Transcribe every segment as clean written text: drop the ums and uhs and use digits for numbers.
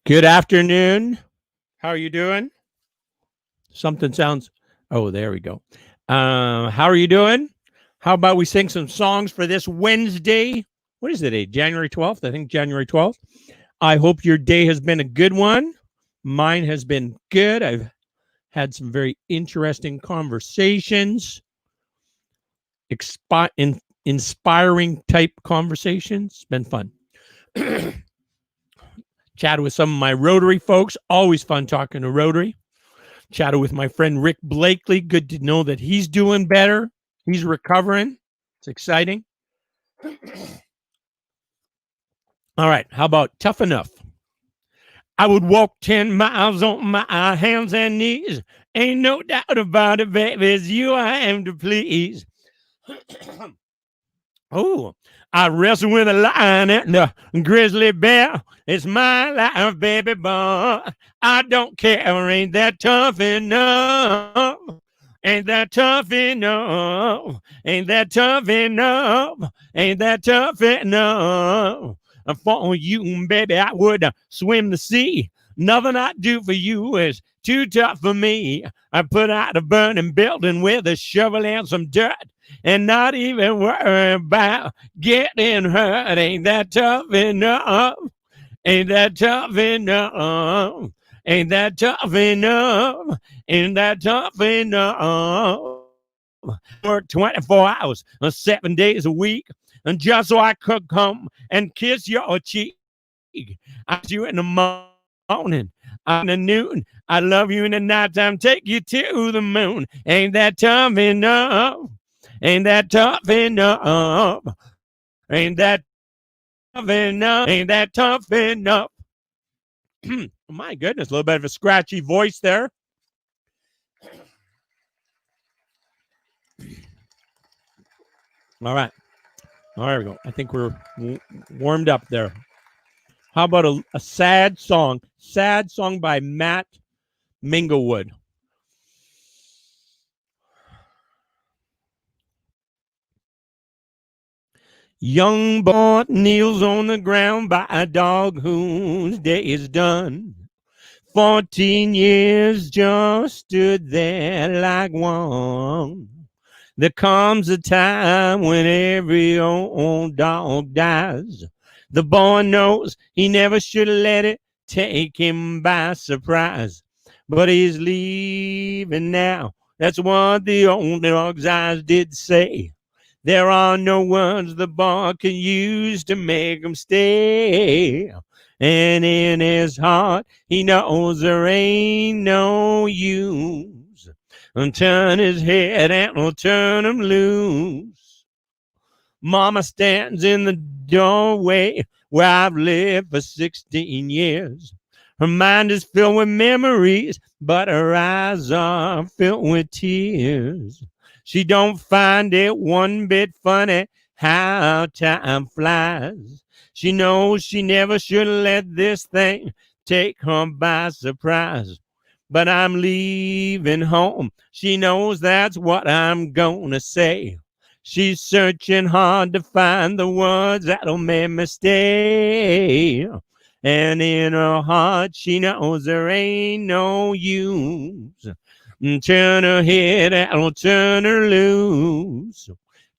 Good afternoon. How are you doing? Something sounds. Oh, there we go. How are you doing? How about we sing some songs for this Wednesday? What is the date? January 12th? I think January 12th. I hope your day has been a good one. Mine has been good. I've had some very interesting conversations, inspiring type conversations. It's been fun. Chatted with some of my Rotary folks. Always fun talking to Rotary. Chatted with my friend Rick Blakely. Good to know that he's doing better. He's recovering. It's exciting. All right. How about Tough Enough? I would walk 10 miles on my hands and knees. Ain't no doubt about it, baby. It's you I am to please. Oh, I wrestle with a lion and a grizzly bear. It's my life, baby, but I don't care. Ain't that tough enough? Ain't that tough enough? Ain't that tough enough? Ain't that tough enough? For you, baby, I would swim the sea. Nothing I do for you is too tough for me. I put out a burning building with a shovel and some dirt and not even worry about getting hurt. Ain't that tough enough? Ain't that tough enough? Ain't that tough enough? Ain't that tough enough? Work 24 hours, 7 days a week, and just so I could come and kiss your cheek. I see you in the morning, in the noon. I love you in the nighttime, take you to the moon. Ain't that tough enough? Ain't that tough enough? Ain't that tough enough? Ain't that tough enough? My goodness, a little bit of a scratchy voice there. All right. Oh, there we go. I think we're warmed up there. How about a sad song? Sad song by Matt Minglewood. Young boy kneels on the ground by a dog whose day is done. 14 years just stood there like one. There comes a time when every old dog dies. The boy knows he never should let it take him by surprise. But he's leaving now. That's what the old dog's eyes did say. There are no words the boy can use to make him stay. And in his heart, he knows there ain't no use. And turn his head and will turn him loose. Mama stands in the doorway where I've lived for 16 years. Her mind is filled with memories, but her eyes are filled with tears. She don't find it one bit funny how time flies. She knows she never should let this thing take her by surprise. But I'm leaving home. She knows that's what I'm gonna say. She's searching hard to find the words that'll make me stay. And in her heart, she knows there ain't no use. Turn her head and I'll turn her loose.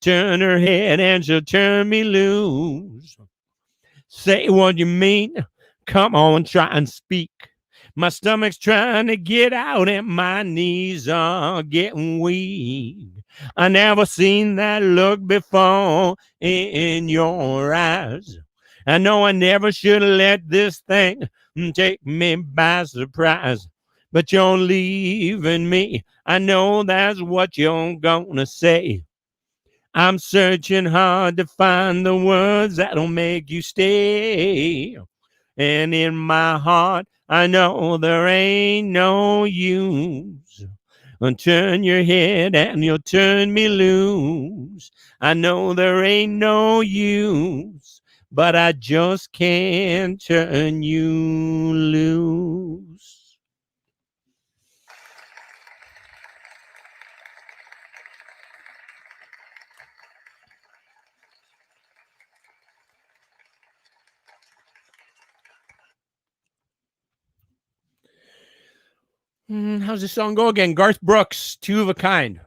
Turn her head and she'll turn me loose. Say what you mean. Come on, try and speak. My stomach's trying to get out and my knees are getting weak. I never seen that look before in your eyes. I know I never should have let this thing take me by surprise. But you're leaving me. I know that's what you're gonna say. I'm searching hard to find the words that'll make you stay. And in my heart, I know there ain't no use. Turn your head and you'll turn me loose. I know there ain't no use, but I just can't turn you loose. How's this song go again? Garth Brooks, Two of a Kind.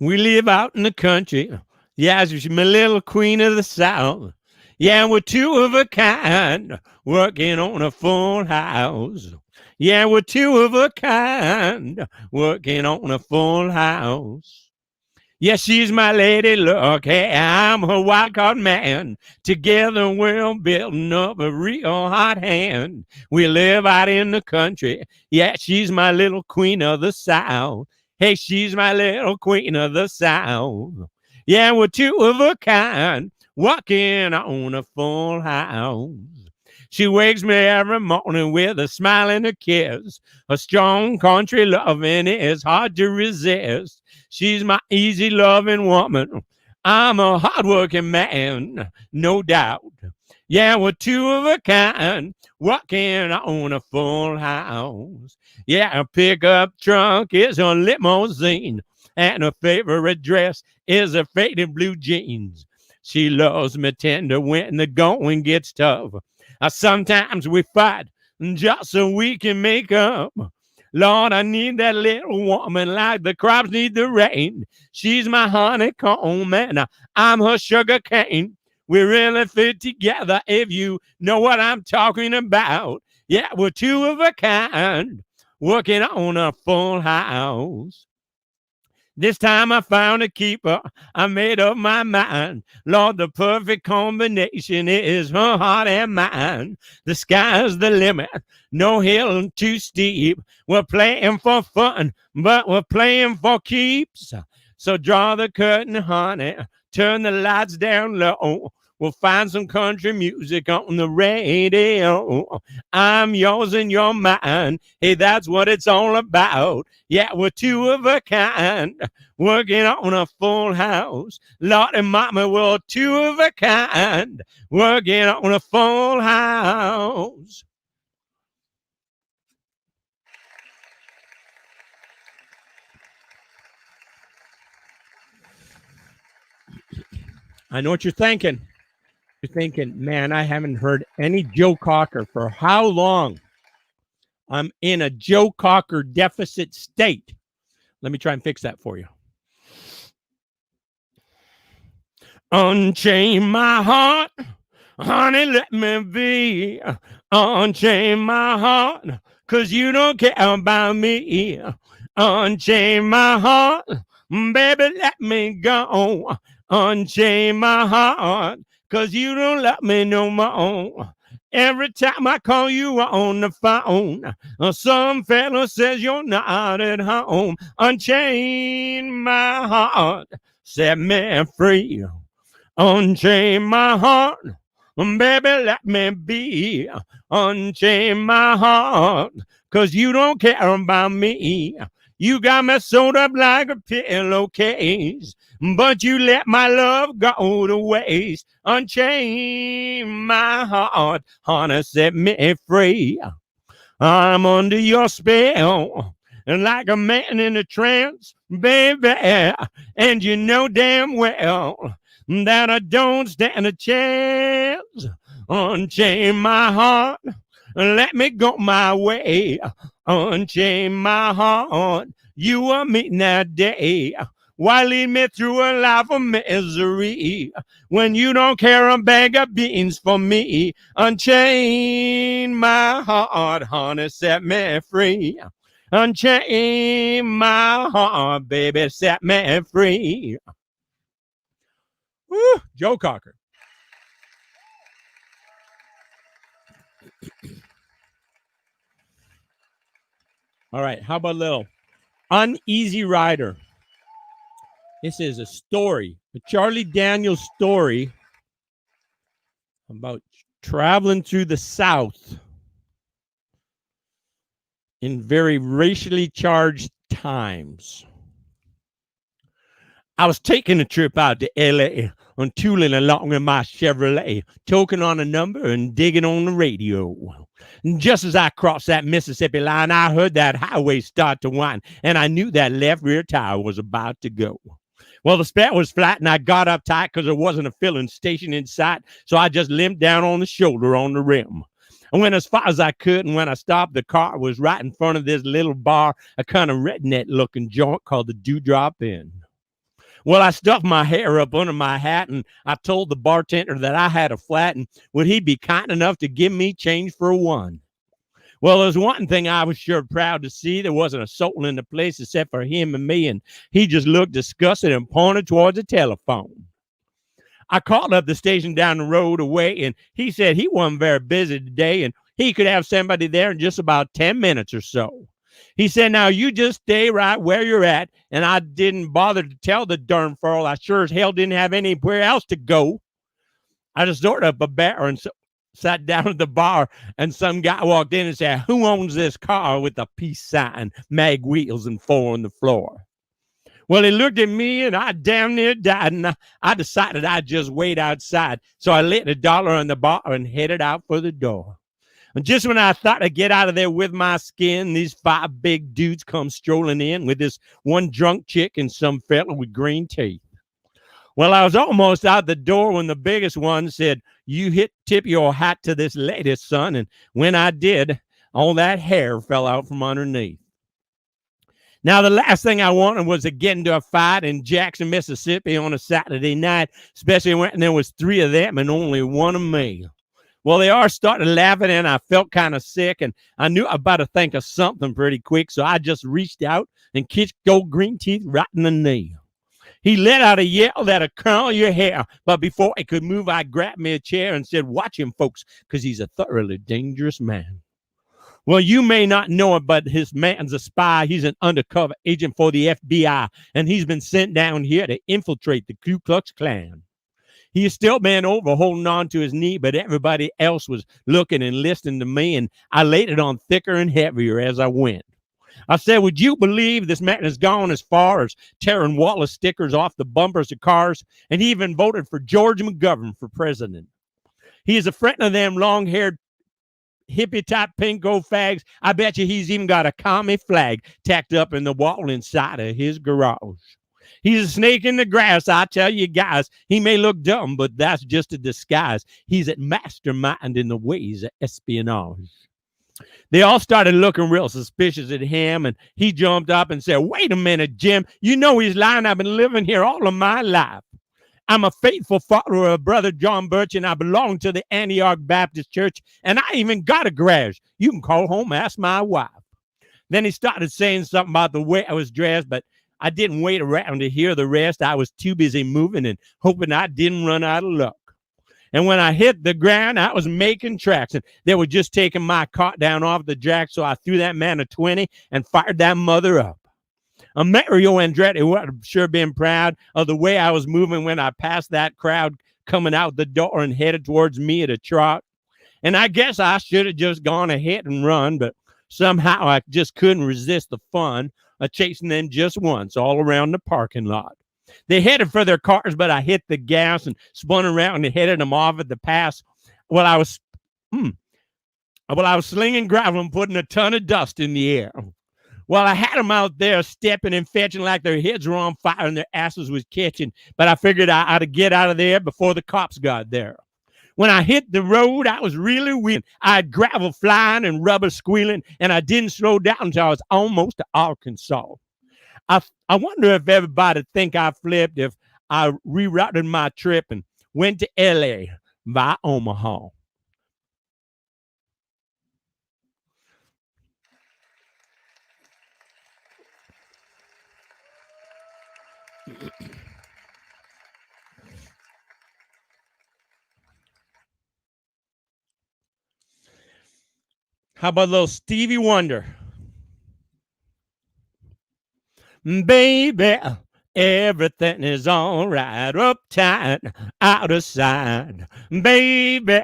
We live out in the country. Yeah, she's my little queen of the South. Yeah, we're two of a kind, working on a full house. Yeah, we're two of a kind, working on a full house. Yeah, she's my lady luck. Hey, I'm her wild card man. Together we're building up a real hot hand. We live out in the country. Yeah, she's my little queen of the South. Hey, she's my little queen of the South. Yeah, we're two of a kind, walking on a full house. She wakes me every morning with a smile and a kiss. A strong country loving is hard to resist. She's my easy loving woman. I'm a hardworking man, no doubt. Yeah, we're two of a kind, walking on a full house. Yeah, a pickup truck is a limousine, and her favorite dress is a faded blue jeans. She loves me tender when the going gets tough. Sometimes we fight just so we can make up. Lord, I need that little woman like the crops need the rain. She's my honeycomb and I'm her sugar cane. We really fit together if you know what I'm talking about. Yeah, we're two of a kind, working on a full house. This time I found a keeper. I made up my mind. Lord, the perfect combination is her heart and mine. The sky's the limit. No hill too steep. We're playing for fun, but we're playing for keeps. So draw the curtain, honey. Turn the lights down low. We'll find some country music on the radio. I'm yours and you're mine. Hey, that's what it's all about. Yeah, we're two of a kind, working on a full house. Lord and Mama, we're two of a kind, working on a full house. I know what you're thinking. You're thinking, man, I haven't heard any Joe Cocker for how long? I'm in a Joe Cocker deficit state. Let me try and fix that for you. Unchain my heart, honey, let me be. Unchain my heart, 'cause you don't care about me. Unchain my heart, baby, let me go. Unchain my heart, 'cause you don't love me no more. Every time I call you on the phone, some fella says you're not at home. Unchain my heart, set me free. Unchain my heart, baby, let me be. Unchain my heart, 'cause you don't care about me. You got me sewed up like a pillowcase, but you let my love go to waste. Unchain my heart, honey, set me free. I'm under your spell, and like a man in a trance, baby, and you know damn well that I don't stand a chance. Unchain my heart, let me go my way. Unchain my heart, you were meeting that day. Why lead me through a life of misery when you don't care a bag of beans for me? Unchain my heart, honey, set me free. Unchain my heart, baby, set me free. Woo, Joe Cocker. All right, how about a little Uneasy Rider? This is a story, a Charlie Daniels story about traveling through the South in very racially charged times. I was taking a trip out to L.A. and tooling along in my Chevrolet, toking on a number and digging on the radio. And just as I crossed that Mississippi line, I heard that highway start to whine, and I knew that left rear tire was about to go. Well, the spare was flat, and I got up tight because there wasn't a filling station in sight, so I just limped down on the shoulder on the rim. I went as far as I could, and when I stopped, the car was right in front of this little bar, a kind of redneck-looking joint called the Dewdrop Inn. Well, I stuffed my hair up under my hat, and I told the bartender that I had a flat, and would he be kind enough to give me change for one? Well, there's one thing I was sure proud to see. There wasn't a soul in the place except for him and me, and he just looked disgusted and pointed towards the telephone. I called up the station down the road away, and he said he wasn't very busy today, and he could have somebody there in just about 10 minutes or so. He said, now you just stay right where you're at, and I didn't bother to tell the darn furl I sure as hell didn't have anywhere else to go. I just ordered up a bear and sat down at the bar, and some guy walked in and said, who owns this car with a peace sign, mag wheels, and 4 on the floor? Well, he looked at me, and I damn near died, and I decided I'd just wait outside. So I lit $1 on the bar and headed out for the door. And just when I thought I'd get out of there with my skin, these 5 big dudes come strolling in with this one drunk chick and some fella with green teeth. Well, I was almost out the door when the biggest one said, you tip your hat to this lady, son. And when I did, all that hair fell out from underneath. Now, the last thing I wanted was to get into a fight in Jackson, Mississippi on a Saturday night, especially when there was 3 of them and only 1 of me. Well, they all started laughing, and I felt kind of sick, and I knew I better think of something pretty quick, so I just reached out and kicked old Green Teeth right in the knee. He let out a yell that'll curl your hair, but before I could move, I grabbed me a chair and said, watch him, folks, because he's a thoroughly dangerous man. Well, you may not know it, but his man's a spy. He's an undercover agent for the FBI, and he's been sent down here to infiltrate the Ku Klux Klan. He is still bent over, holding on to his knee, but everybody else was looking and listening to me, and I laid it on thicker and heavier as I went. I said, would you believe this man has gone as far as tearing Wallace stickers off the bumpers of cars, and he even voted for George McGovern for president. He is a friend of them long-haired hippie-type pinko fags. I bet you he's even got a commie flag tacked up in the wall inside of his garage. He's a snake in the grass, I tell you guys. He may look dumb, but that's just a disguise. He's a mastermind in the ways of espionage. They all started looking real suspicious at him, and he jumped up and said, wait a minute, Jim. You know he's lying. I've been living here all of my life. I'm a faithful follower of Brother John Birch, and I belong to the Antioch Baptist Church, and I even got a garage. You can call home and ask my wife. Then he started saying something about the way I was dressed, but I didn't wait around to hear the rest. I was too busy moving and hoping I didn't run out of luck. And when I hit the ground, I was making tracks, and they were just taking my cart down off the jack, so I threw that man a 20 and fired that mother up. Mario Andretti would have sure been proud of the way I was moving when I passed that crowd coming out the door and headed towards me at a trot. And I guess I should have just gone ahead and run, but somehow I just couldn't resist the fun of chasing them just once all around the parking lot. They headed for their cars, but I hit the gas and spun around and headed them off at the pass while I was slinging gravel and putting a ton of dust in the air. Well, I had them out there stepping and fetching like their heads were on fire and their asses was catching, but I figured I ought to get out of there before the cops got there. When I hit the road, I was really wheeling. I had gravel flying and rubber squealing, and I didn't slow down until I was almost to Arkansas. I wonder if everybody think I flipped if I rerouted my trip and went to L.A. via Omaha. How about a little Stevie Wonder? Baby, everything is all right, uptight, out of sight. Baby,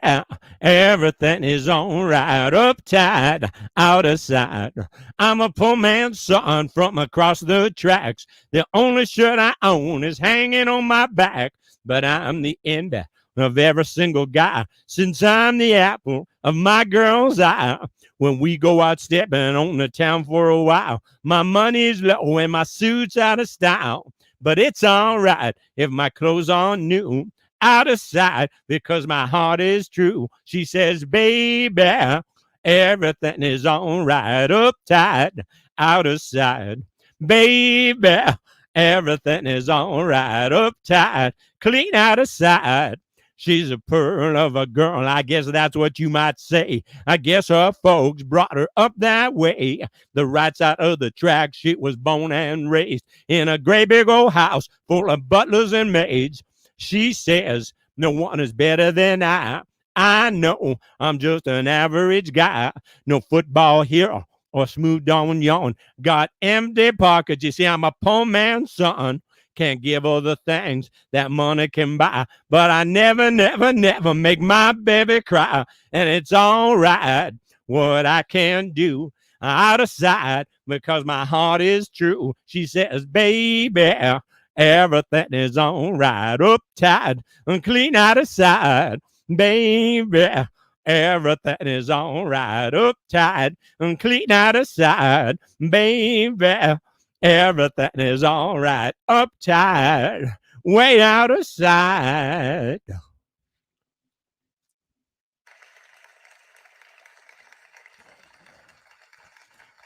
everything is all right, uptight, out of sight. I'm a poor man's son from across the tracks. The only shirt I own is hanging on my back, but I'm the envy of every single guy, since I'm the apple of my girl's eye. When we go out stepping on the town for a while, my money's low and my suit's out of style. But it's all right if my clothes are new. out of sight because my heart is true. She says, baby, everything is all right, uptight, out of sight. Baby, everything is all right, uptight, clean out of sight. She's a pearl of a girl, I guess that's what you might say. I guess her folks brought her up that way. The right side of the track, she was born and raised in a great big old house full of butlers and maids. She says, no one is better than I. I know I'm just an average guy. No football hero or smooth down yawn. Got empty pockets. You see, I'm a poor man's son. Can't give all the things that money can buy. But I never, never, never make my baby cry. And it's all right what I can do out of sight because my heart is true. She says, baby, everything is all right, uptight and clean out of sight. Baby, everything is all right, uptight and clean out of sight. Baby, everything is all right, uptight, way out of sight.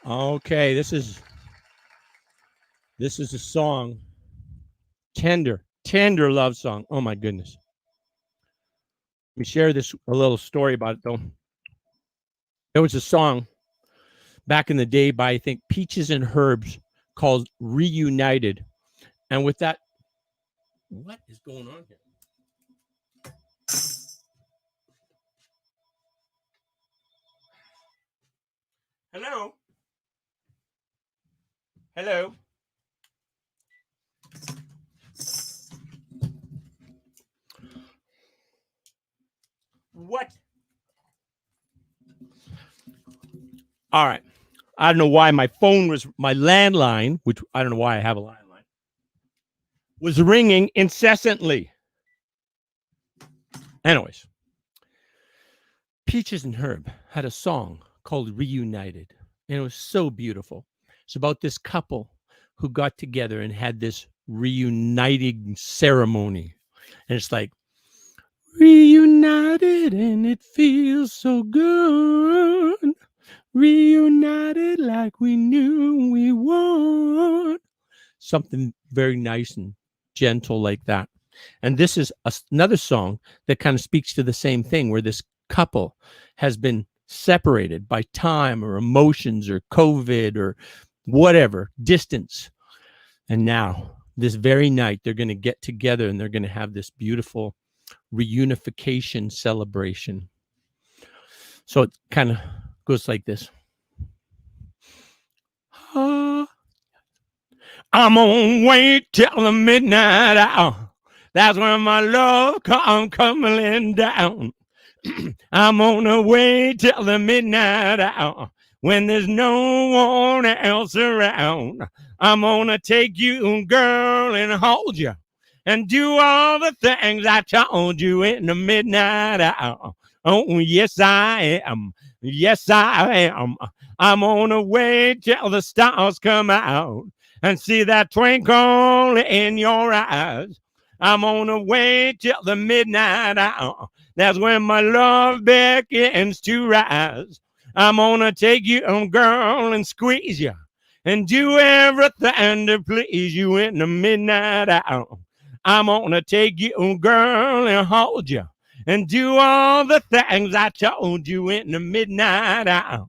Okay, this is a song, tender love song. Oh my goodness. Let me share this a little story about it though. There was a song back in the day by I think Peaches and Herbs called Reunited. And with that, what is going on here? Hello? Hello? What? All right. I don't know why my phone was, my landline, which I don't know why I have a landline, was ringing incessantly. Anyways, Peaches and Herb had a song called Reunited, and it was so beautiful. It's about this couple who got together and had this reuniting ceremony. And it's like, reunited and it feels so good. Reunited like we knew we would. Something very nice and gentle like that. And this is another song that kind of speaks to the same thing, where this couple has been separated by time or emotions or COVID or whatever, distance. And now, this very night, they're going to get together and they're going to have this beautiful reunification celebration. So it kind of goes like this. I'm gonna wait till the midnight hour. That's when my love come coming down. I'm gonna wait till the midnight hour when there's no one else around. I'm gonna take you, girl, and hold you and do all the things I told you in the midnight hour. Oh, yes, I am. Yes, I am. I'm gonna wait till the stars come out and see that twinkle in your eyes. I'm gonna wait till the midnight hour. That's when my love begins to rise. I'm gonna take you, girl, and squeeze you and do everything to please you in the midnight hour. I'm gonna take you, girl, and hold you and do all the things I told you in the midnight hour.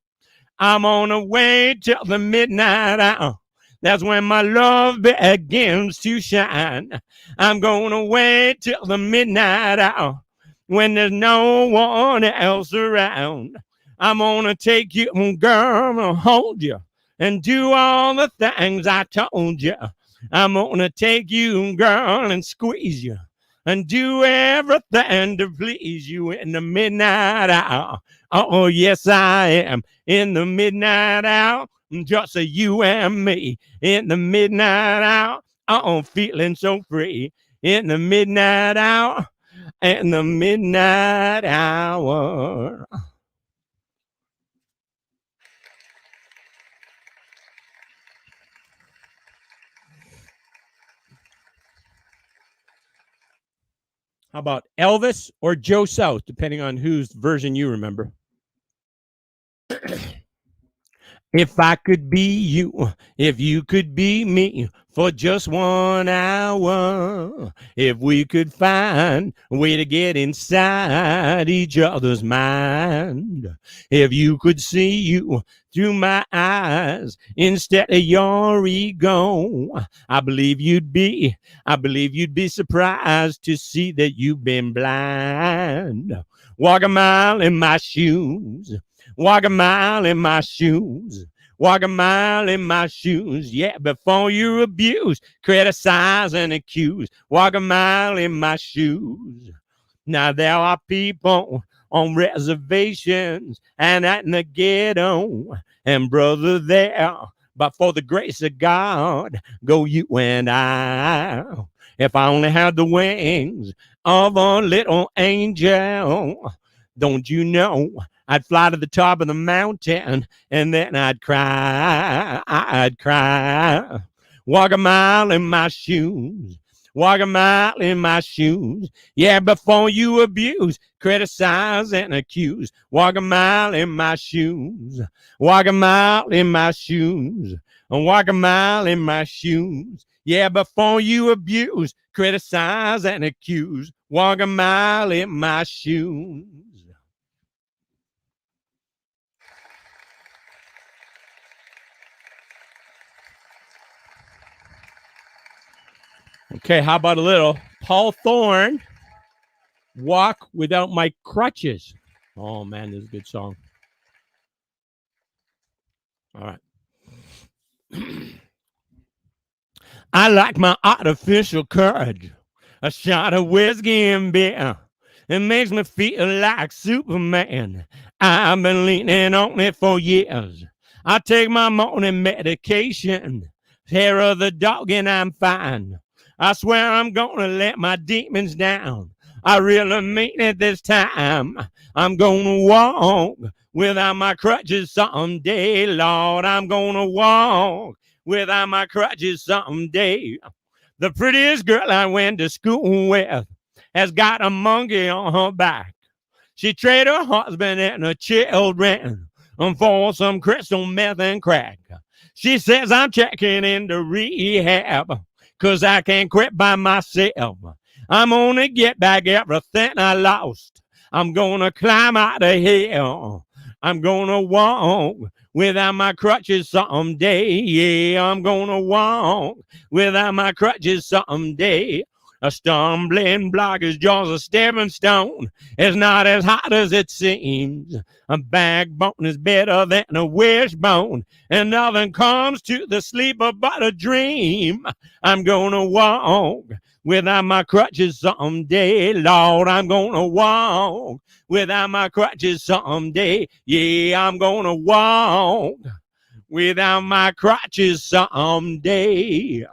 I'm gonna wait till the midnight hour. That's when my love begins to shine. I'm gonna wait till the midnight hour when there's no one else around. I'm gonna take you, girl, and hold you and do all the things I told you. I'm gonna take you, girl, and squeeze you and do everything to please you in the midnight hour. Oh, yes, I am in the midnight hour. Just a you and me in the midnight hour. Oh, feeling so free in the midnight hour. In the midnight hour. How about Elvis or Joe South, depending on whose version you remember? If I could be you, if you could be me for just 1 hour, if we could find a way to get inside each other's mind, if you could see you through my eyes instead of your ego, I believe you'd be surprised to see that you've been blind. Walk a mile in my shoes. Walk a mile in my shoes. Walk a mile in my shoes. Yeah, before you abuse, criticize, and accuse. Walk a mile in my shoes. Now there are people on reservations and out in the ghetto, and brother there. But for the grace of God, go you and I. If I only had the wings of a little angel, don't you know I'd fly to the top of the mountain and then I'd cry. I'd cry. Walk a mile in my shoes. Walk a mile in my shoes. Yeah, before you abuse, criticize, and accuse. Walk a mile in my shoes. Walk a mile in my shoes. Walk a mile in my shoes. Yeah, before you abuse, criticize, and accuse. Walk a mile in my shoes. Okay, how about a little Paul Thorne, Walk Without My Crutches? Oh, man, this is a good song. All right. I like my artificial courage, a shot of whiskey and beer. It makes me feel like Superman. I've been leaning on it for years. I take my morning medication, hair of the dog, and I'm fine. I swear I'm gonna let my demons down. I really mean it this time. I'm gonna walk without my crutches someday, Lord. I'm gonna walk without my crutches someday. The prettiest girl I went to school with has got a monkey on her back. She traded her husband and her children for some crystal meth and crack. She says I'm checking into rehab because I can't quit by myself. I'm gonna get back everything I lost. I'm gonna climb out of hell. I'm gonna walk without my crutches someday. Yeah, I'm gonna walk without my crutches someday. A stumbling block is just a stepping stone. It's not as hot as it seems. A backbone is better than a wishbone, and nothing comes to the sleeper but a dream. I'm gonna walk without my crutches someday, Lord. I'm gonna walk without my crutches someday. Yeah, I'm gonna walk without my crutches someday.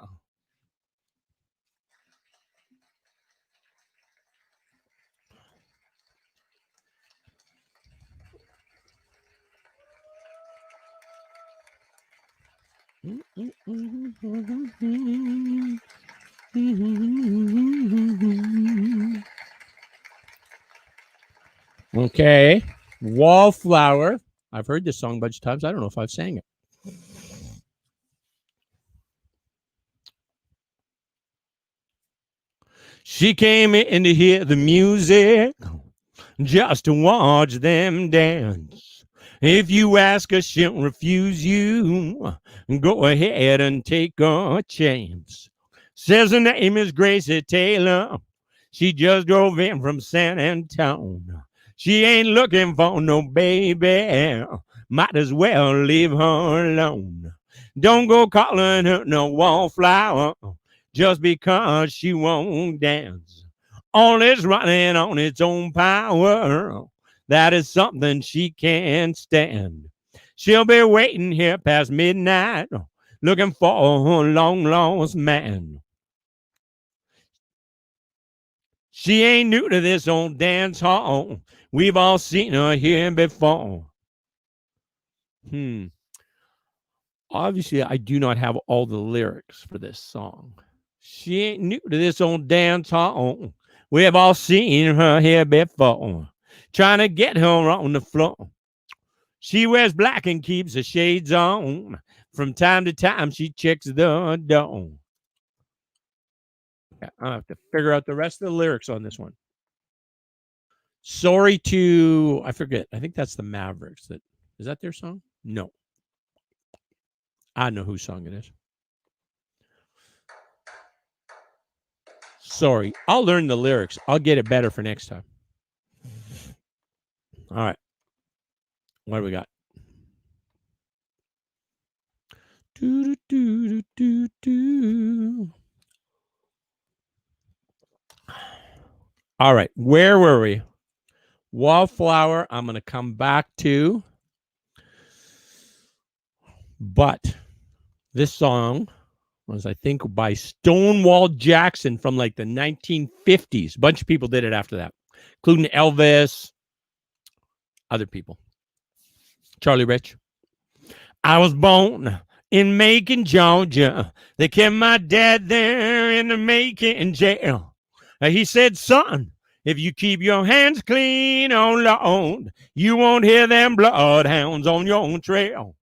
Okay. Wallflower. I've heard this song a bunch of times. I don't know if I've sang it. She came in to hear the music, just to watch them dance. If you ask her, she'll refuse you. Go ahead and take a chance. Says her name is Gracie Taylor. She just drove in from San Antonio. She ain't looking for no baby. Might as well leave her alone. Don't go calling her no wallflower just because she won't dance. All is running on its own power. That is something she can't stand. She'll be waiting here past midnight, looking for a long lost man. She ain't new to this old dance hall. We've all seen her here before. Obviously, I do not have all the lyrics for this song. She ain't new to this old dance hall. We have all seen her here before, trying to get her on the floor. She wears black and keeps her shades on. From time to time, she checks the door. I'll have to figure out the rest of the lyrics on this one. Sorry to, I forget. I think that's the Mavericks. Is that their song? No. I know whose song it is. Sorry. I'll learn the lyrics. I'll get it better for next time. All right. What do we got? Do, do, do, do, do. All right. Where were we? Wallflower, I'm going to come back to. But this song was, I think, by Stonewall Jackson from like the 1950s. A bunch of people did it after that, including Elvis, other people. Charlie Rich. I was born in Macon, Georgia. They kept my dad there in the Macon jail. He said, son, if you keep your hands clean, oh Lord, you won't hear them bloodhounds on your own trail.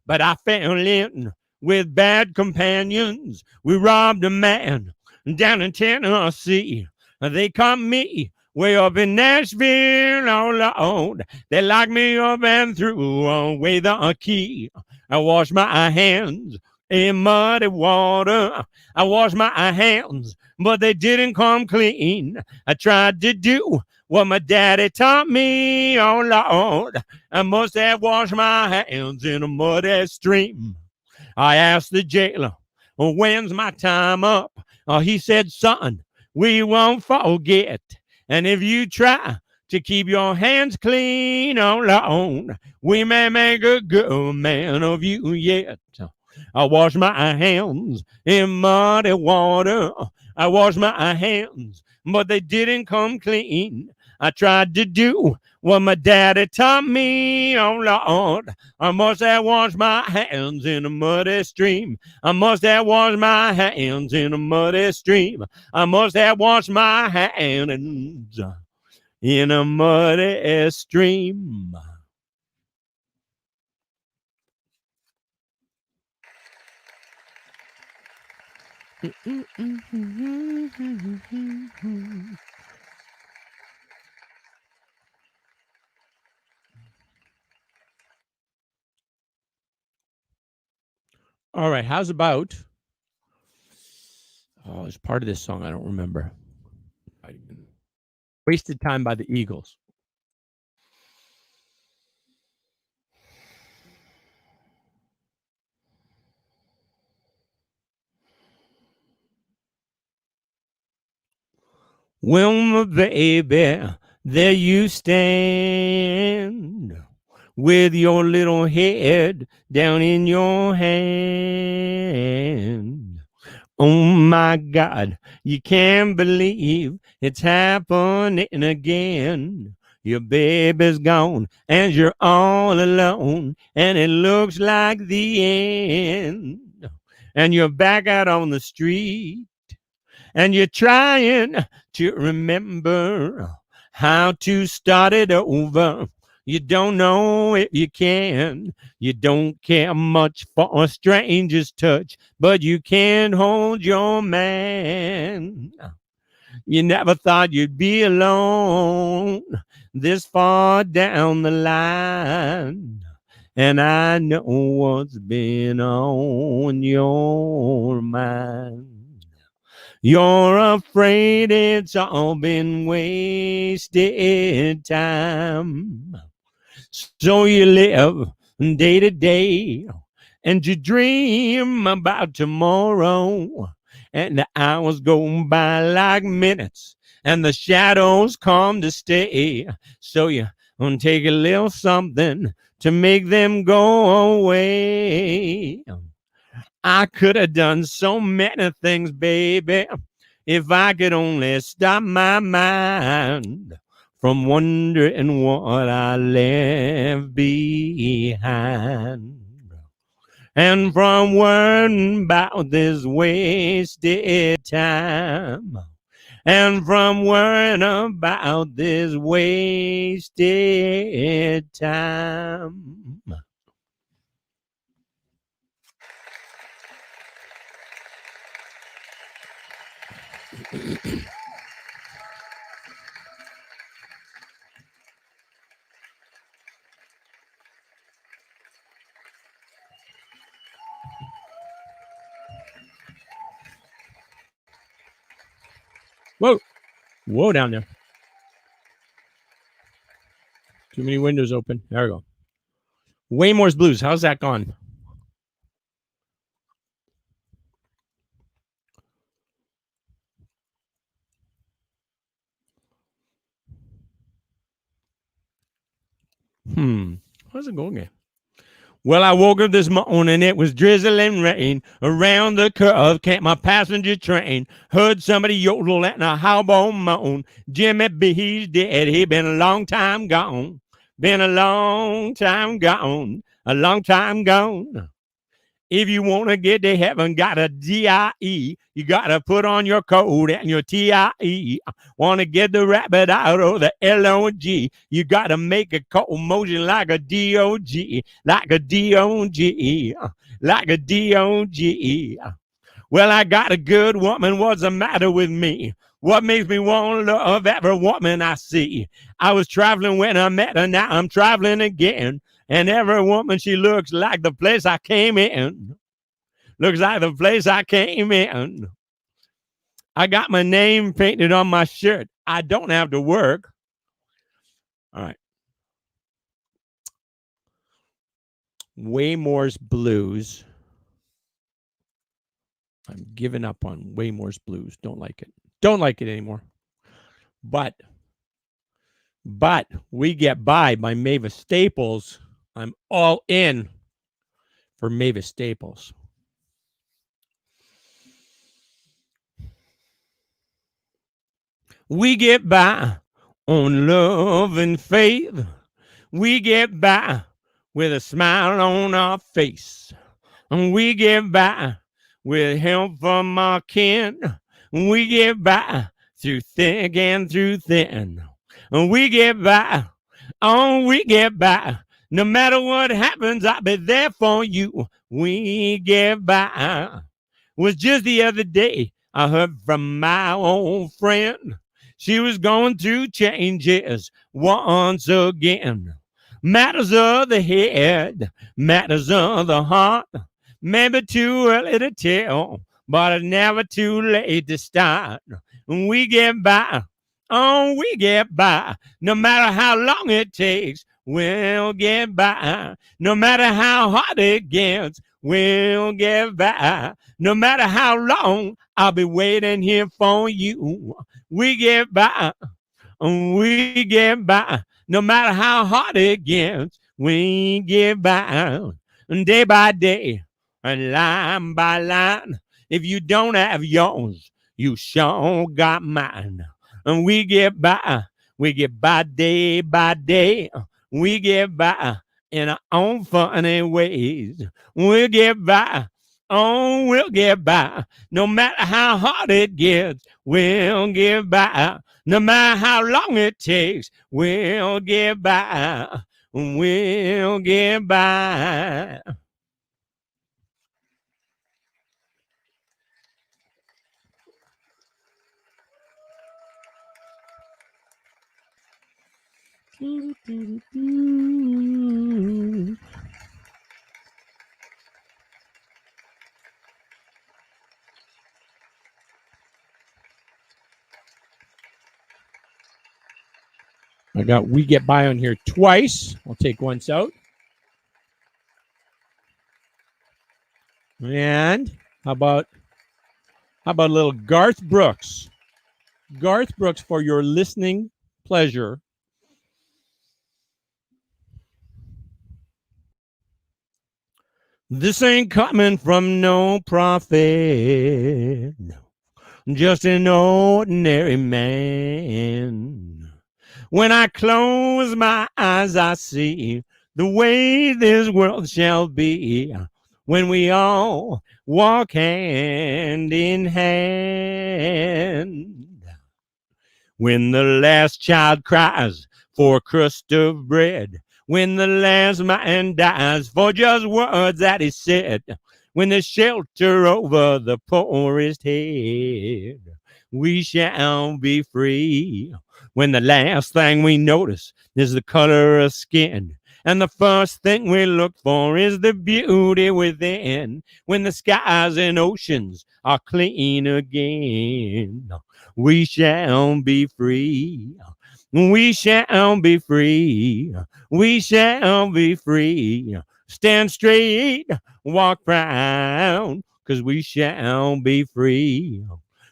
But I fell in with bad companions. We robbed a man down in Tennessee. They caught me way up in Nashville, oh Lord. They locked me up and threw away the key. I washed my hands in muddy water. I washed my hands, but they didn't come clean. I tried to do what my daddy taught me, oh Lord. I must have washed my hands in a muddy stream. I asked the jailer, when's my time up? He said, son, we won't forget. And if you try to keep your hands clean, oh Lord, we may make a good man of you yet. I wash my hands in muddy water. I wash my hands, but they didn't come clean. I tried to do what my daddy taught me, oh Lord. I must have washed my hands in a muddy stream. I must have washed my hands in a muddy stream. I must have washed my hands in a muddy stream. All right, how's about? Oh, it's part of this song I don't remember. Wasted Time by the Eagles. Well, my baby, there you stand with your little head down in your hand. Oh my God, you can't believe it's happening again. Your baby's gone and you're all alone, and it looks like the end. And you're back out on the street, and you're trying to remember how to start it over. You don't know if you can. You don't care much for a stranger's touch, but you can't hold your man. You never thought you'd be alone this far down the line. And I know what's been on your mind. You're afraid it's all been wasted time. So you live day to day, and you dream about tomorrow. And the hours go by like minutes, and the shadows come to stay. So you take a little something to make them go away. I could have done so many things, baby, if I could only stop my mind from wondering what I left behind. And from worrying about this wasted time. and from worrying about this wasted time. Whoa, whoa, down there. Too many windows open. There we go. Waymore's Blues. How's that gone? How's it going again? Well, I woke up this morning, it was drizzling rain. Around the curve came my passenger train. Heard somebody yodel and a howbone moan. Jimmy B's dead, he been a long time gone. Been a long time gone, a long time gone. If you want to get to heaven, got a DIE. You got to put on your coat and your TIE. Want to get the rabbit out of the LOG. You got to make a cold motion like a DOG. Like a DOG. Like a DOG. Well, I got a good woman. What's the matter with me? What makes me want to love every woman I see? I was traveling when I met her. Now I'm traveling again. And every woman, she looks like the place I came in. Looks like the place I came in. I got my name painted on my shirt. I don't have to work. All right. Waymore's Blues. I'm giving up on Waymore's Blues. Don't like it. Don't like it anymore. But We Get By Mavis Staples. I'm all in for Mavis Staples. We get by on love and faith. We get by with a smile on our face. And we get by with help from our kin. We get by through thick and through thin. And we get by. Oh, we get by. No matter what happens, I'll be there for you. We get by. It was just the other day I heard from my old friend. She was going through changes once again. Matters of the head, matters of the heart. Maybe too early to tell, but it's never too late to start. We get by. Oh, we get by. No matter how long it takes, we'll get by. No matter how hard it gets, we'll get by. No matter how long, I'll be waiting here for you. We get by. We get by. No matter how hard it gets, we get by. Day by day, and line by line. If you don't have yours, you sure got mine. And we get by day by day. We get by in our own funny ways. We'll get by. Oh, we'll get by. No matter how hard it gets, we'll get by. No matter how long it takes, we'll get by. We'll get by. I got We Get By on here twice. I'll take once out. And how about a little Garth Brooks? Garth Brooks for your listening pleasure. This ain't coming from no prophet, just an ordinary man. When I close my eyes, I see the way this world shall be when we all walk hand in hand. When the last child cries for a crust of bread, when the last man dies for just words that he said, when there's shelter over the poorest head, we shall be free. When the last thing we notice is the color of skin, and the first thing we look for is the beauty within, when the skies and oceans are clean again, we shall be free. We shall be free. We shall be free. Stand straight, walk proud, 'cause we shall be free.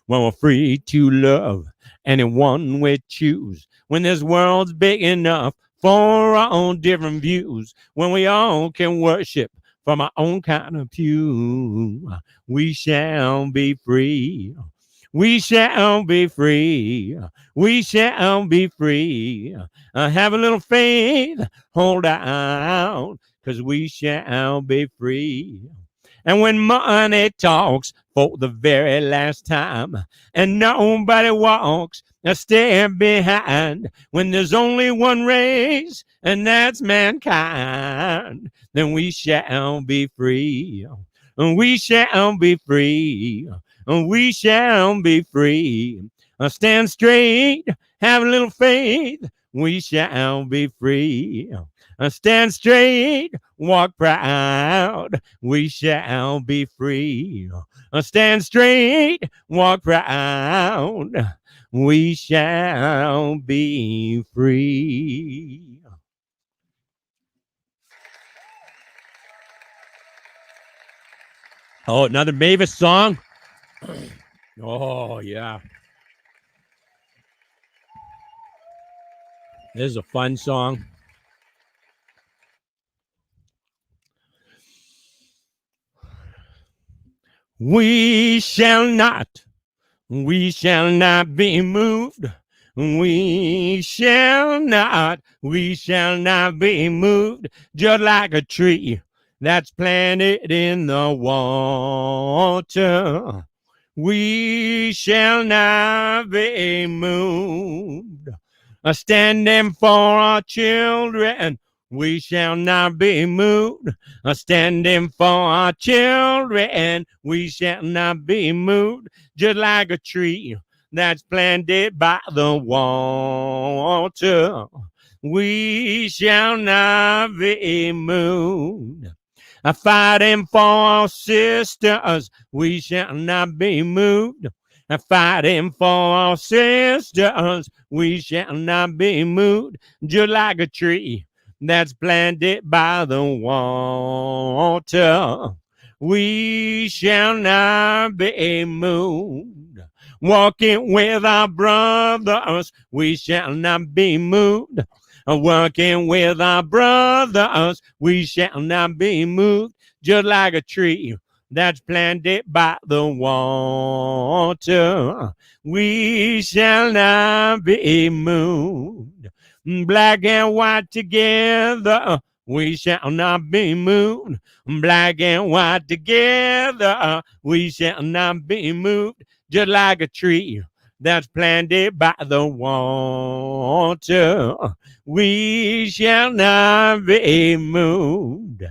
When we're free to love anyone we choose. When this world's big enough for our own different views. When we all can worship from our own kind of pew. We shall be free. We shall be free. We shall be free. Have a little faith. Hold out, 'cause we shall be free. And when money talks for the very last time, and nobody walks a step behind, when there's only one race, and that's mankind, then we shall be free. We shall be free. We shall be free. Stand straight, have a little faith. We shall be free. Stand straight, walk proud. We shall be free. Stand straight, walk proud. We shall be free. Oh, another Mavis song. Oh, yeah. This is a fun song. We shall not be moved. We shall not be moved, just like a tree that's planted in the water. We shall not be moved. Standing for our children, we shall not be moved. Standing for our children, we shall not be moved. Just like a tree that's planted by the water, we shall not be moved. Fighting for our sisters, we shall not be moved. Fighting for our sisters, we shall not be moved. Just like a tree that's planted by the water, we shall not be moved. Walking with our brothers, we shall not be moved. Working with our brothers, we shall not be moved. Just like a tree that's planted by the water, we shall not be moved. Black and white together, we shall not be moved. Black and white together, we shall not be moved. Just like a tree that's planted by the water, we shall not be moved.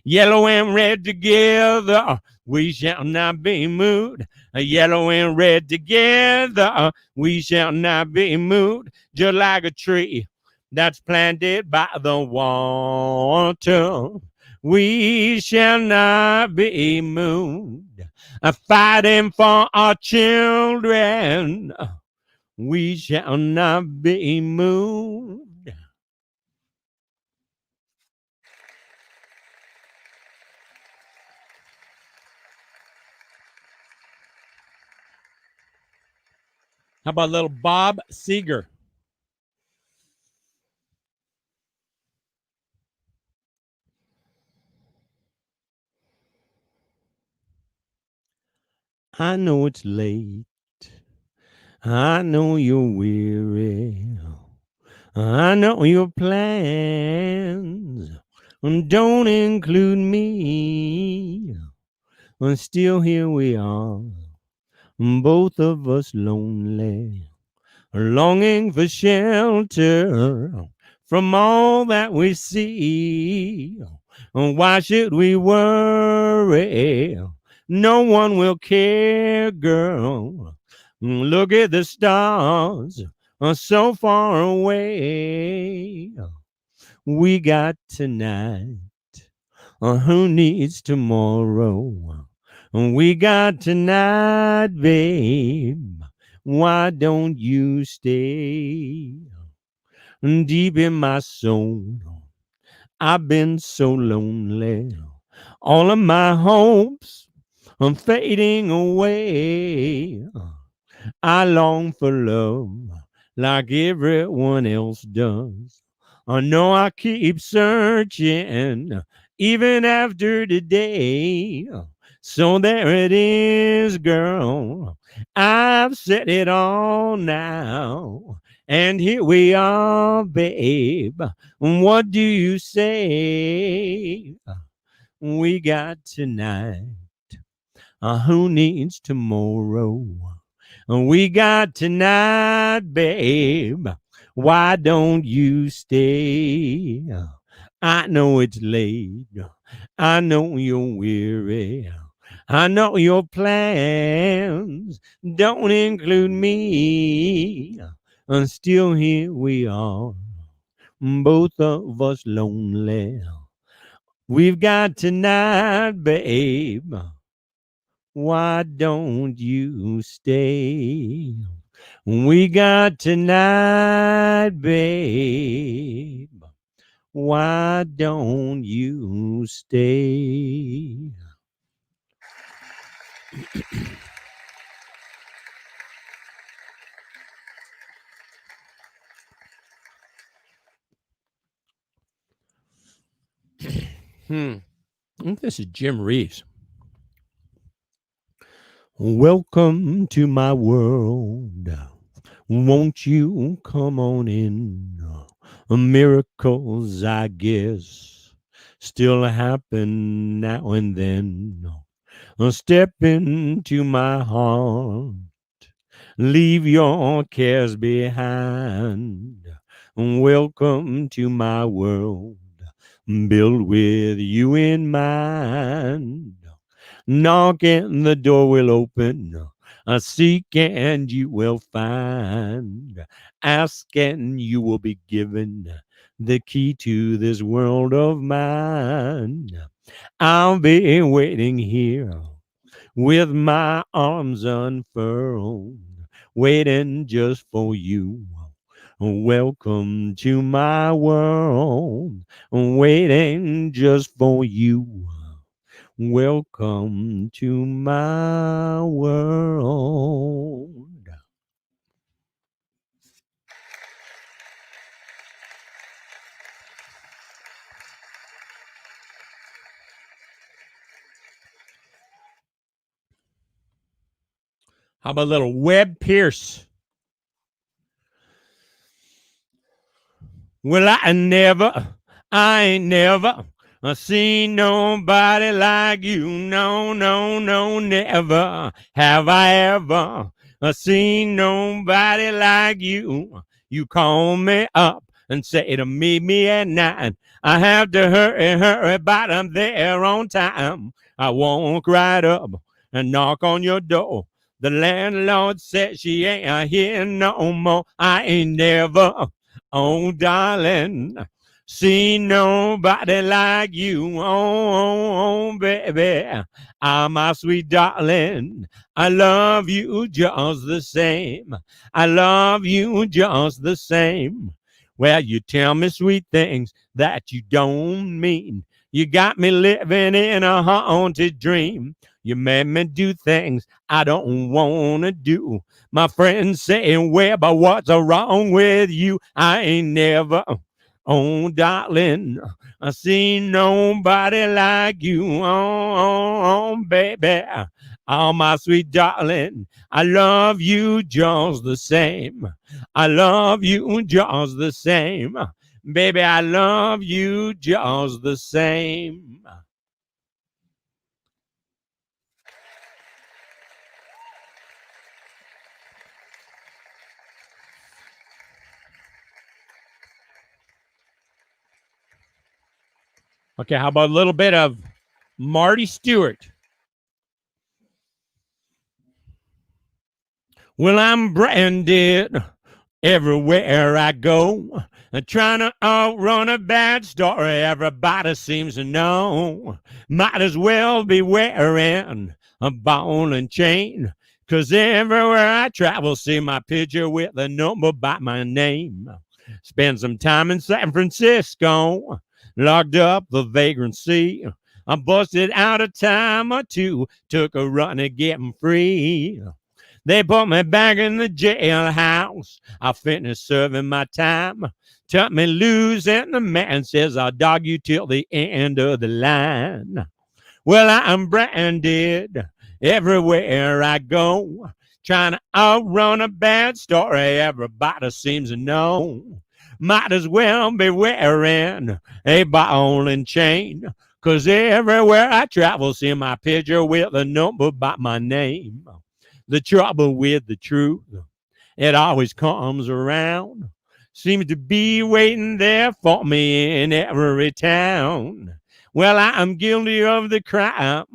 Yellow and red together, we shall not be moved. Yellow and red together, we shall not be moved. Just like a tree that's planted by the water, we shall not be moved. Fighting for our children, we shall not be moved. How about little Bob Seger? I know it's late. I know you're weary. I know your plans don't include me. And still here we are, both of us lonely. longing for shelter from all that we see. Why should we worry? No one will care, girl. Look at the stars so far away. We got tonight. Who needs tomorrow? We got tonight, babe. Why don't you stay deep in my soul? I've been so lonely. All of my hopes are fading away. I long for love like everyone else does. I know I keep searching even after today. So there it is, girl. I've said it all now. And here we are, babe. What do you say? We got tonight. Who needs tomorrow? We got tonight, babe. Why don't you stay? I know it's late. I know you're weary. I know your plans don't include me. And still here we are, both of us lonely. We've got tonight, babe. Why don't you stay? We got tonight, babe. Why don't you stay? This is Jim Reeves. Welcome to my world. Won't you come on in? Miracles, I guess, still happen now and then. Step into my heart. Leave your cares behind. Welcome to my world. Build with you in mind. Knock and the door will open. Seek and you will find. Ask and you will be given the key to this world of mine. I'll be waiting here with my arms unfurled, waiting just for you. Welcome to my world, waiting just for you. Welcome to my world. How about a little Webb Pierce? Well, I ain't never seen nobody like you. No, no, no, never have I ever seen nobody like you. You call me up and say to meet me at 9. I have to hurry, but I'm there on time. I walk right up and knock on your door. The landlord said she ain't here no more. I ain't never, oh, darling, see nobody like you. Oh, baby, my sweet darling. I love you just the same. I love you just the same. Well, you tell me sweet things that you don't mean. You got me living in a haunted dream. You made me do things I don't want to do. My friends saying, well, but what's wrong with you? I ain't never, oh, darling, I seen nobody like you. Oh, baby, oh, my sweet darling, I love you just the same. I love you just the same. Baby, I love you just the same. Okay, how about a little bit of Marty Stewart? Well, I'm branded everywhere I go, trying to outrun a bad story everybody seems to know. Might as well be wearing a ball and chain, 'cause everywhere I travel, see my picture with a number by my name. Spent some time in San Francisco, locked up the vagrancy. I busted out a time or two, took a run to get 'em free. They put me back in the jailhouse. I finished serving my time. Tucked me loose, and the man says, I'll dog you till the end of the line. Well, I'm branded everywhere I go, trying to outrun a bad story everybody seems to know. Might as well be wearing a ball and chain, 'cause everywhere I travel, see my picture with a number by my name. The trouble with the truth, it always comes around. Seems to be waiting there for me in every town. Well, I'm guilty of the crime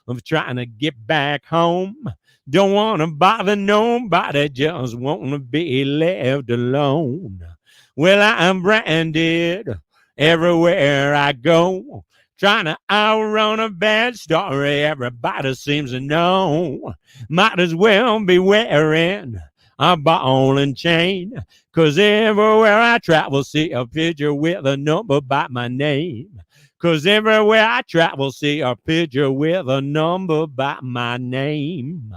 of trying to get back home. Don't want to bother nobody, just want to be left alone. Well, I'm branded everywhere I go, trying to outrun a bad story everybody seems to know. Might as well be wearing a ball and chain, 'cause everywhere I travel, see a picture with a number by my name. 'Cause everywhere I travel, see a picture with a number by my name.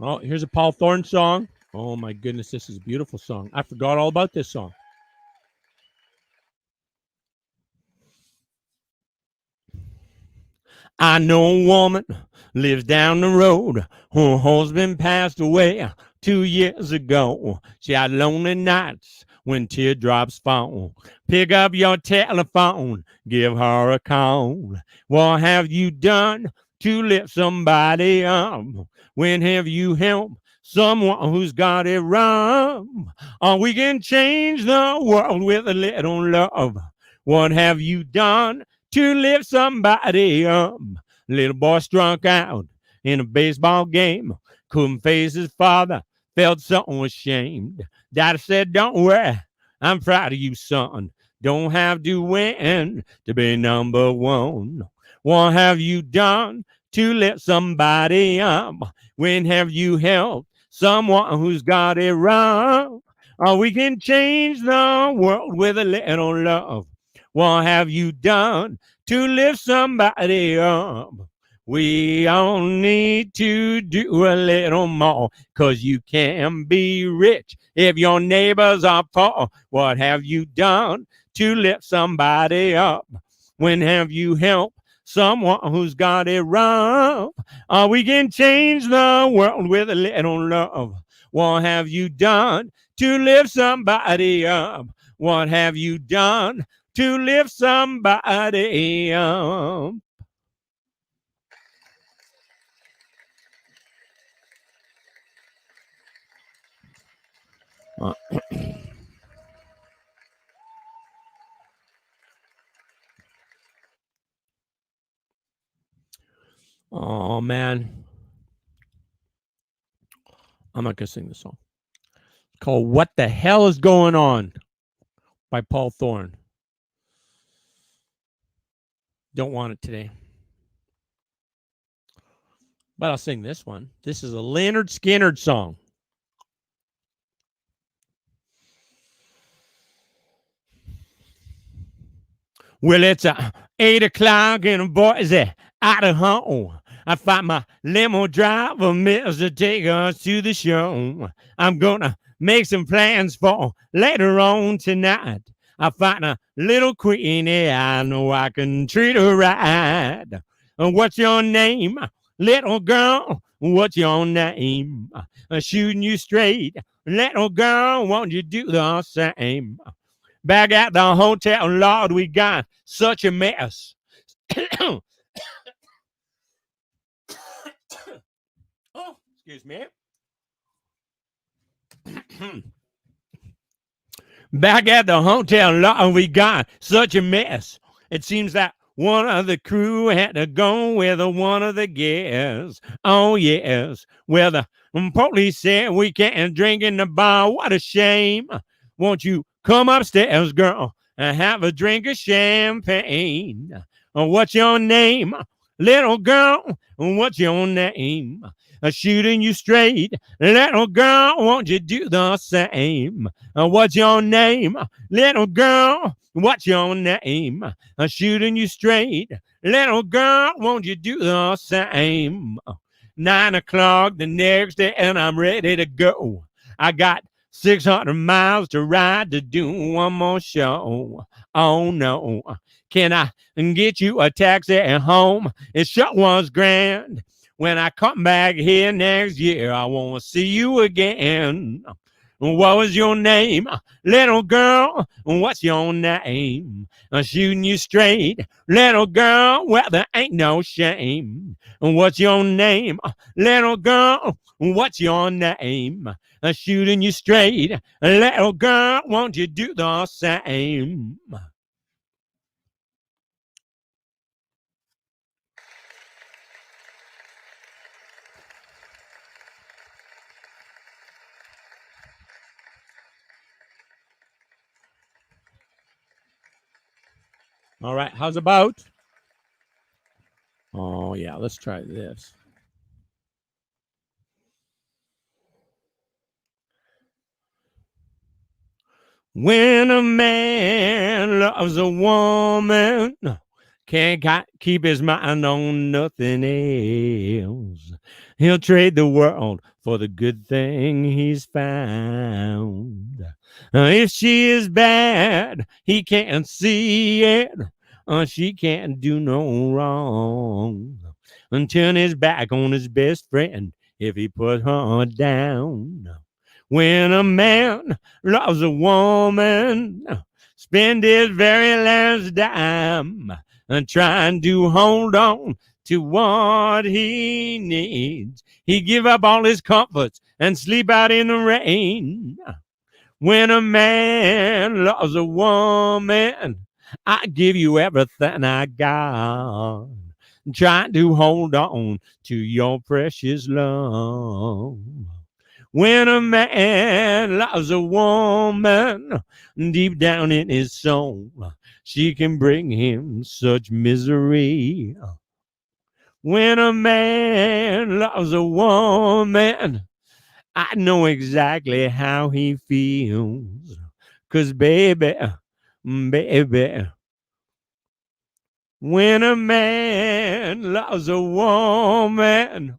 Oh, here's a Paul Thorne song. Oh my goodness, this is a beautiful song. I forgot all about this song. I know a woman lives down the road. Her husband passed away 2 years ago. She had lonely nights when teardrops fall. Pick up your telephone, give her a call. What have you done to lift somebody up? When have you helped someone who's got it wrong? Or we can change the world with a little love. What have you done to lift somebody up? Little boy struck out in a baseball game. Couldn't face his father, felt so ashamed. Daddy said, don't worry, I'm proud of you, son. Don't have to win to be number one. What have you done to lift somebody up? When have you helped someone who's got it wrong? Or we can change the world with a little love. What have you done to lift somebody up? We all need to do a little more, 'cause you can be rich if your neighbors are poor. What have you done to lift somebody up? When have you helped someone who's got it wrong? We can change the world with a little love. What have you done to lift somebody up? What have you done to lift somebody up? Oh man, I'm not gonna sing the song. It's called "What the Hell Is Going On" by Paul Thorne. Don't want it today, but I'll sing this one. This is a Leonard Skinner song. Well, it's 8 o'clock in Boise, Idaho. I find my limo driver, Mister, take us to the show. I'm gonna make some plans for later on tonight. I find a little queenie, I know I can treat her right. What's your name, little girl? What's your name? Shooting you straight, little girl, won't you do the same? Back at the hotel, Lord, we got such a mess. Excuse me. Back at the hotel, we got such a mess. It seems that one of the crew had to go with one of the guests. Oh, yes. Well, the police said we can't drink in the bar. What a shame. Won't you come upstairs, girl, and have a drink of champagne? What's your name? Little girl, what's your name? Shooting you straight. Little girl, won't you do the same? What's your name? Little girl, what's your name? Shooting you straight. Little girl, won't you do the same? 9 o'clock the next day and I'm ready to go. I got 600 miles to ride to do one more show. Oh no, can I get you a taxi at home? It sure was grand. When I come back here next year, I want to see you again. What was your name? Little girl, what's your name? I'm shooting you straight. Little girl, well, there ain't no shame. What's your name? Little girl, what's your name? I'm shooting you straight. Little girl, won't you do the same? All right, how's about? Oh, yeah, let's try this. When a man loves a woman, can't keep his mind on nothing else. He'll trade the world for the good thing he's found. If she is bad, he can't see it. She can't do no wrong. And turn his back on his best friend if he put her down. When a man loves a woman, spend his very last dime and trying to hold on to what he needs. He give up all his comforts and sleep out in the rain. When a man loves a woman, I give you everything I got. Trying to hold on to your precious love. When a man loves a woman, deep down in his soul, she can bring him such misery. When a man loves a woman, I know exactly how he feels. 'Cause baby, when a man loves a woman.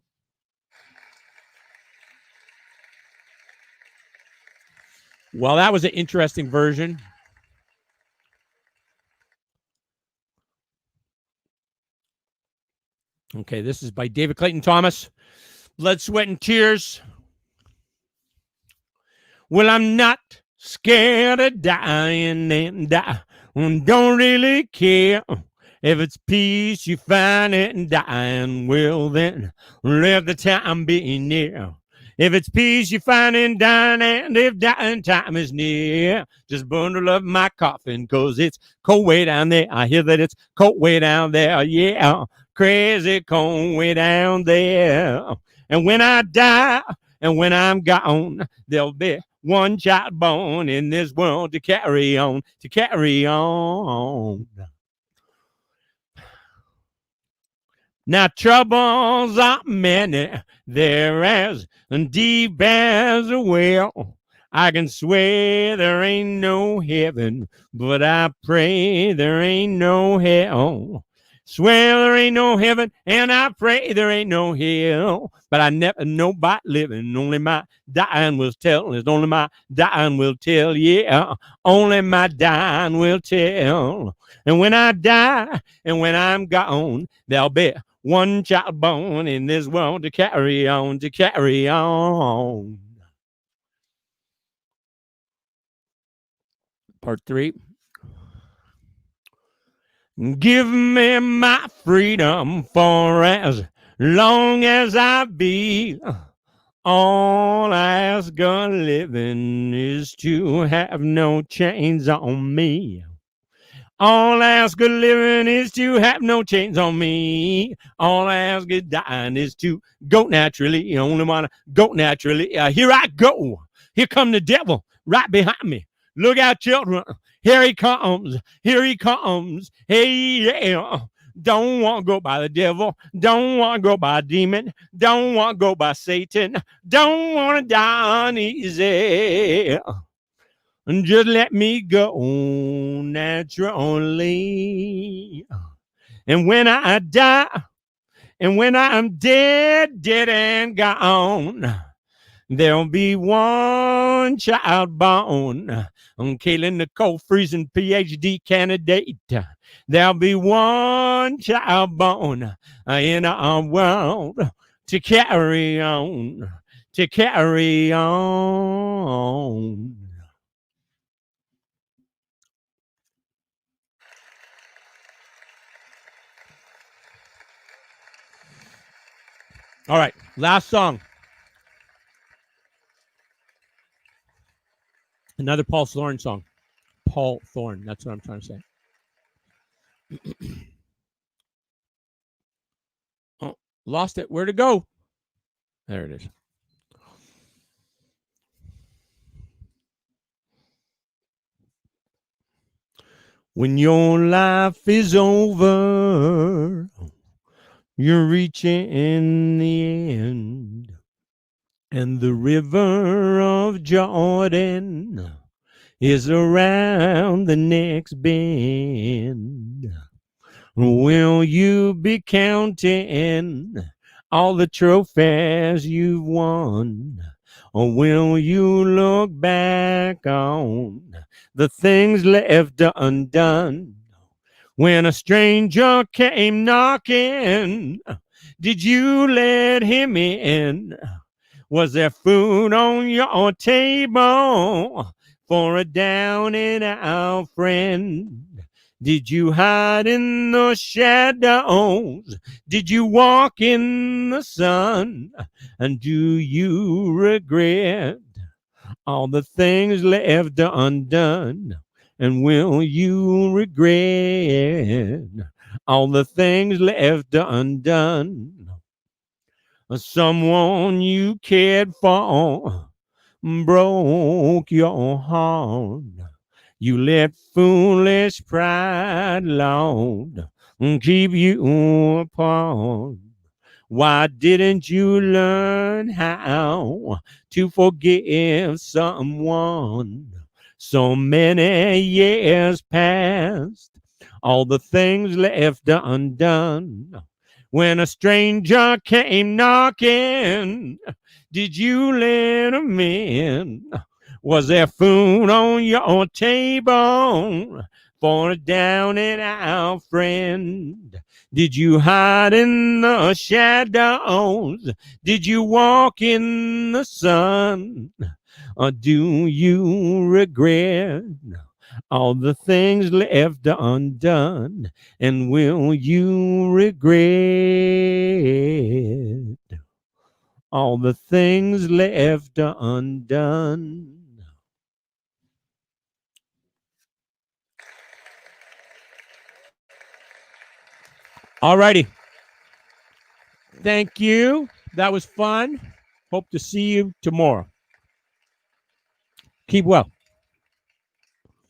Well, that was an interesting version. Okay, this is by David Clayton Thomas. Blood, Sweat, and Tears. Well, I'm not scared of dying and I don't really care. If it's peace you find it and dying, well then let the time be near. If it's peace you find in dying, and if dying time is near, just bundle up my coffin, 'cause it's cold way down there. I hear that it's cold way down there, yeah, crazy cold way down there. And when I die, and when I'm gone, there'll be one child born in this world to carry on, to carry on. Now troubles are many, they're as deep as a well. I can swear there ain't no heaven, but I pray there ain't no hell. Swear there ain't no heaven, and I pray there ain't no hell. But I never know about living, only my dying will tell. It's only my dying will tell, yeah. Only my dying will tell. And when I die, and when I'm gone, there'll be one child born in this world to carry on, to carry on. Part 3. Give me my freedom for as long as I be. All I ask of living is to have no chains on me. All I ask of living is to have no chains on me. All I ask of dying is to go naturally. You only want to go naturally. Here I go. Here come the devil right behind me. Look out, children. Here he comes. Here he comes. Hey, yeah. Don't want to go by the devil. Don't want to go by a demon. Don't want to go by Satan. Don't want to die uneasy. And just let me go naturally. And when I die, and when I'm dead, dead and gone, there'll be one child born. I'm Kaylin Nicole, freezing PhD candidate. There'll be one child born in our world to carry on, to carry on. All right, last song. Another Paul Thorne song. Paul Thorne, that's what I'm trying to say. Oh, lost it. Where'd it go? There it is. When your life is over, you're reaching the end, and the river of Jordan is around the next bend. Will you be counting all the trophies you've won? Or will you look back on the things left undone? When a stranger came knocking, did you let him in? Was there food on your table for a down and out friend? Did you hide in the shadows? Did you walk in the sun? And do you regret all the things left undone? And will you regret all the things left undone? Someone you cared for broke your heart. You let foolish pride, Lord, keep you apart. Why didn't you learn how to forgive someone? So many years passed, all the things left undone. When a stranger came knocking, did you let him in? Was there food on your table for a down and out friend? Did you hide in the shadows? Did you walk in the sun? Or do you regret all the things left undone? And will you regret all the things left undone? All righty. Thank you. That was fun. Hope to see you tomorrow. Keep well.